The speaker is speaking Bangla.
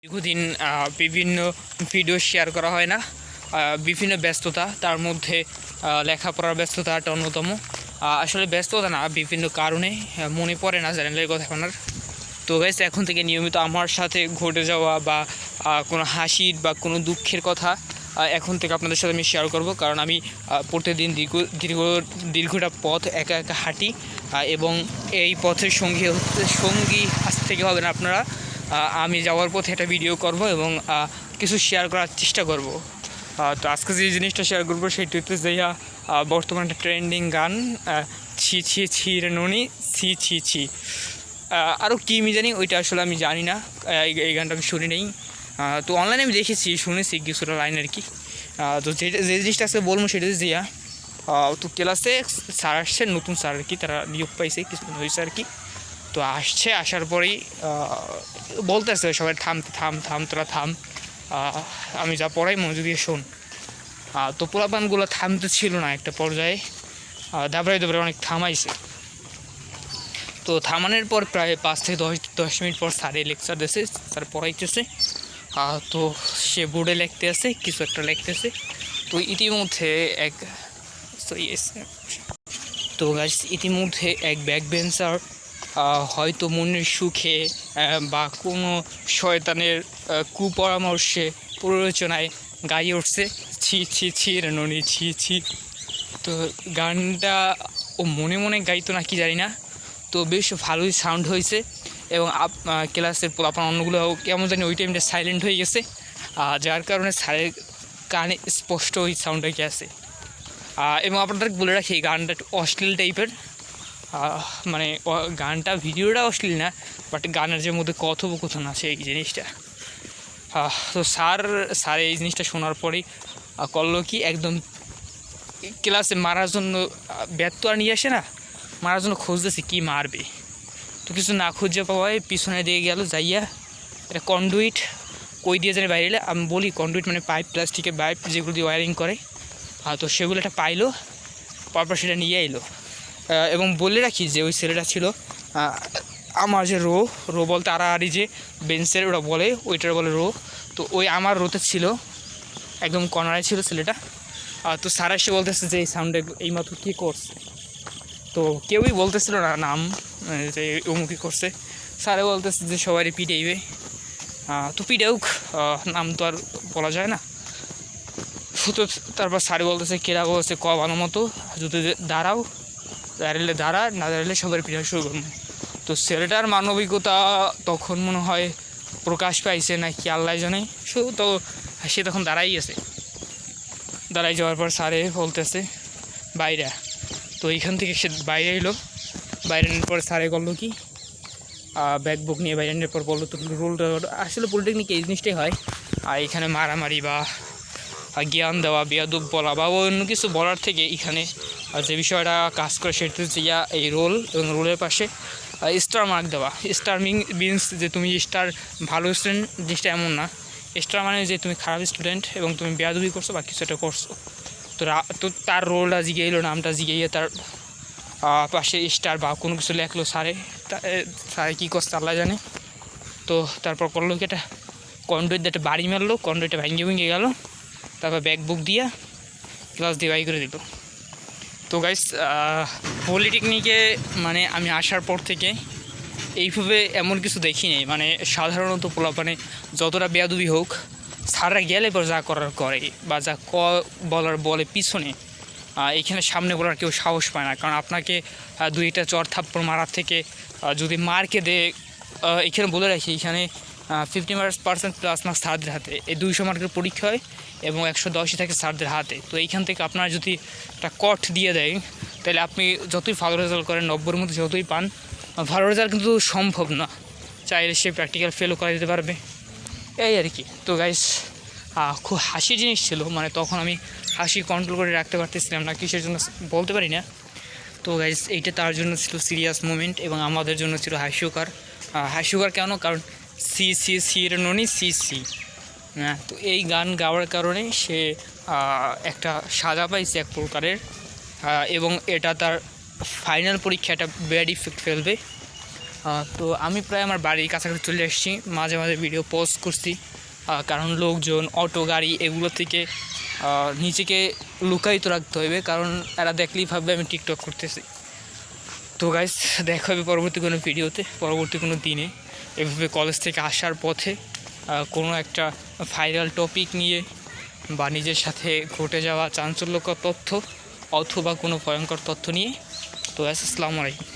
দীর্ঘদিন বিভিন্ন ভিডিও শেয়ার করা হয় না, বিভিন্ন ব্যস্ততা, তার মধ্যে লেখাপড়ার ব্যস্ততা একটা অন্যতম। আসলে ব্যস্ততা না, বিভিন্ন কারণে মনে পড়ে না চ্যানেলের কথা আপনার। তো গাইস, এখন থেকে নিয়মিত আমার সাথে ঘটে যাওয়া বা কোনো হাসির বা কোনো দুঃখের কথা এখন থেকে আপনাদের সাথে আমি শেয়ার করব, কারণ আমি প্রতিদিন দীর্ঘটা পথ একা একা হাঁটি এবং এই পথের সঙ্গী আজ থেকে হবেন আপনারা। আমি যাওয়ার পথে একটা ভিডিও করব এবং কিছু শেয়ার করার চেষ্টা করব। তো আজকে যে জিনিসটা শেয়ার করবো সেটি হচ্ছে যে বর্তমানে একটা ট্রেন্ডিং গান, ছি ছি ছি রে ননি ছি ছি ছি। আরও কী আমি জানি, ওইটা আসলে আমি জানি না, এই গানটা আমি শুনি নেই। তো অনলাইনে আমি দেখেছি, শুনেছি কিছুটা লাইন আর কি। তো যে জিনিসটা আজকে বলবো সেটা হচ্ছে তো ক্লাসে স্যার আসছে, নতুন স্যার আর কি, তারা নিয়োগ পাইছে কিছুদিন হয়েছে আর কি। তো আসার পরেই বলতে আসছে সবাই থাম থাম থাম, তোরা থাম, আমি যা পড়াই মনোযোগ দিয়ে শোন। তো পোলাপানগুলো থামতে ছিল না, একটা পর্যায়ে দাবড়াই অনেক থামাইছে। তো থামানোর পর প্রায় 5 থেকে 10 মিনিট পর স্যারে লেকচার দিয়েছে, স্যার পড়াইতেছে। তো সে বোর্ডে লিখতে আছে, কিছু একটা লিখতেছে। তো ইতিমধ্যে এক ব্যাক বেঞ্চার হয়তো মনের সুখে বা কোনো শয়তানের কুপরামর্শে প্ররোচনায় গাইয়ে উঠছে ছি ছি ছি রে ননি ছি ছি। তো গানটা ও মনে মনে গাইতো না কি জানি না, তো বেশ ভালোই সাউন্ড হয়েছে। এবং ক্লাসের পোলাপান অন্যগুলো কেমন জানি ওই টাইমটা সাইলেন্ট হয়ে গেছে, যার কারণে স্যারের কানে স্পষ্ট ওই সাউন্ডটা গেছে। এবং আপনাদের বলে রাখি, গানটা একটু অশ্লীল টাইপের, মানে গানটা ভিডিওটা অশ্লীল না, বাট গানের যে মধ্যে কথোপকথন আছে এই জিনিসটা। তো স্যার এই জিনিসটা শোনার পরেই করলো কি, একদম ক্লাসে মারার জন্য ব্যাট তো আর নিয়ে আসে না, মারার জন্য খুঁজতেছে কি মারবে। তো কিছু না খুঁজে পাওয়ায় পিছনে দিয়ে গেল যাইয়া এটা কন্ডুইট কই দিয়ে জানি বাইরে এলে, আমি বলি কন্ডুইট মানে পাইপ, প্লাস্টিকের পাইপ যেগুলো দিয়ে ওয়ারিং করে। তো সেগুলো একটা পাইলো, পরপর সেটা নিয়ে এলো। এবং বলে রাখি যে ওই ছেলেটা ছিল আমার যে রো বলতে আড়াআড়ি যে বেঞ্চের ওরা বলে, ওইটার বলে রো। তো ওই আমার রোতে ছিল, একদম কর্নারে ছিল ছেলেটা। তো স্যার এসে বলতেছে যে এই সাউন্ডে এইমাত্র কী করছে। তো কেউই বলতেছিল না নাম, যে অমুকই করছে। স্যারে বলতেছে যে সবারই পিটাইবে, তো পিটাউক, নাম তো আর বলা যায় না। তো তারপর স্যারে বলতেছে কেরা বলছে ভালো মতো, যদি দাঁড়ালে দাঁড়া, না দাঁড়ালে সবার পিঠা শুরু করবো। তো ছেলেটার মানবিকতা তখন মনে হয় প্রকাশ পাইছে না কি আল্লাহ জানে। তো সে তখন দাঁড়াই গেছে, দাঁড়াই যাওয়ার পর স্যারে বলতেছে বাইরে। তো এইখান থেকে সে বাইরে এলো, বাইরে আনার পর স্যারে করলো কি, ব্যাগ বুক নিয়ে বাইরে আনার পর বললো তো রোলটা, আসলে পলিটেকনিক এই জিনিসটাই হয়। আর এখানে মারামারি বা জ্ঞান দেওয়া, বেয়াদব বলা বা অন্য কিছু বলার থেকে এখানে যে বিষয়টা কাজ করে সেটা হচ্ছে এই রোল, এবং রোলের পাশে স্টার মার্ক দেওয়া। স্টার মিনস যে তুমি স্টার ভালো স্টুডেন্ট, জিনিসটা এমন না। স্টার মানে যে তুমি খারাপ স্টুডেন্ট এবং তুমি বেয়াদবি করছো বা কিছু একটা করছো। তো তার রোলটা জিগে এলো, নামটা জিগিয়ে তার পাশে স্টার বা কোনো কিছু লেখলো স্যারে কী করছে আল্লাহ জানে। তো তারপর করলো কি, একটা কন্ডুইট দিয়ে একটা বাড়ি মারলো, কন্ডুইটটা ভেঙে গেল। তারপর ব্যাগ বুক দিয়া ক্লাস দিয়ে বাই করে দিল। তো গাইস, পলিটেকনিকে মানে আমি আসার পর থেকে এইভাবে এমন কিছু দেখি নেই। মানে সাধারণত পোলাপানে যতটা বেয়াদবি হোক, স্যাররা গেলে পর যা করার করে বা যা বলার বলে পিছনে, এখানে সামনে বলার কেউ সাহস পায় না। কারণ আপনাকে দুইটা চর থাপ্পড় মারার থেকে যদি মার্কে দেয়, এখানে বলে রাখি, এখানে 50% প্লাস মার্কস স্যারদের হাতে, এই 200 মার্কের পরীক্ষা হয় এবং 110ই থাকে স্যারদের হাতে। তো এইখান থেকে আপনারা যদি একটা কট দিয়ে দেয়, তাহলে আপনি যতই ভালো রেজাল্ট করেন, 90-এর মধ্যে যতই পান, ভালো রেজাল্ট কিন্তু সম্ভব না। চাইলে সে প্র্যাকটিক্যাল ফেলও করে দিতে পারবে, এই আর কি। তো গাইস, খুব হাসি জিনিস ছিল, মানে তখন আমি হাসি কন্ট্রোল করে রাখতে পারতেছিলাম না, কিসের জন্য বলতে পারি না। তো গাইস, এইটা তার জন্য ছিল সিরিয়াস মোমেন্ট এবং আমাদের জন্য ছিল হাস্যকর কেন, কারণ সি সি সি রে ননি সি সি। হ্যাঁ, তো এই গান গাওয়ার কারণে সে একটা সাজা পাইছে এক প্রকারের, এবং এটা তার ফাইনাল পরীক্ষা একটা ব্যাড ইফেক্ট ফেলবে। তো আমি প্রায় আমার বাড়ির কাছাকাছি চলে এসেছি, মাঝে মাঝে ভিডিও পোস্ট করছি, কারণ লোকজন, অটো, গাড়ি এগুলো থেকে নিজেকে লুকায়িত রাখতে হবে, কারণ এরা দেখলেই ভাববে আমি টিকটক করতেছি। তো গাইস, দেখা হবে পরবর্তী কোনো ভিডিওতে, পরবর্তী কোনো দিনে এভাবে কলেজ থেকে আসার পথে কোনো একটা ভাইরাল টপিক নিয়ে বা নিজের সাথে ঘটে যাওয়া চাঞ্চল্যকর তথ্য অথবা কোনো ভয়ঙ্কর তথ্য নিয়ে। তো আসসালামু আলাইকুম।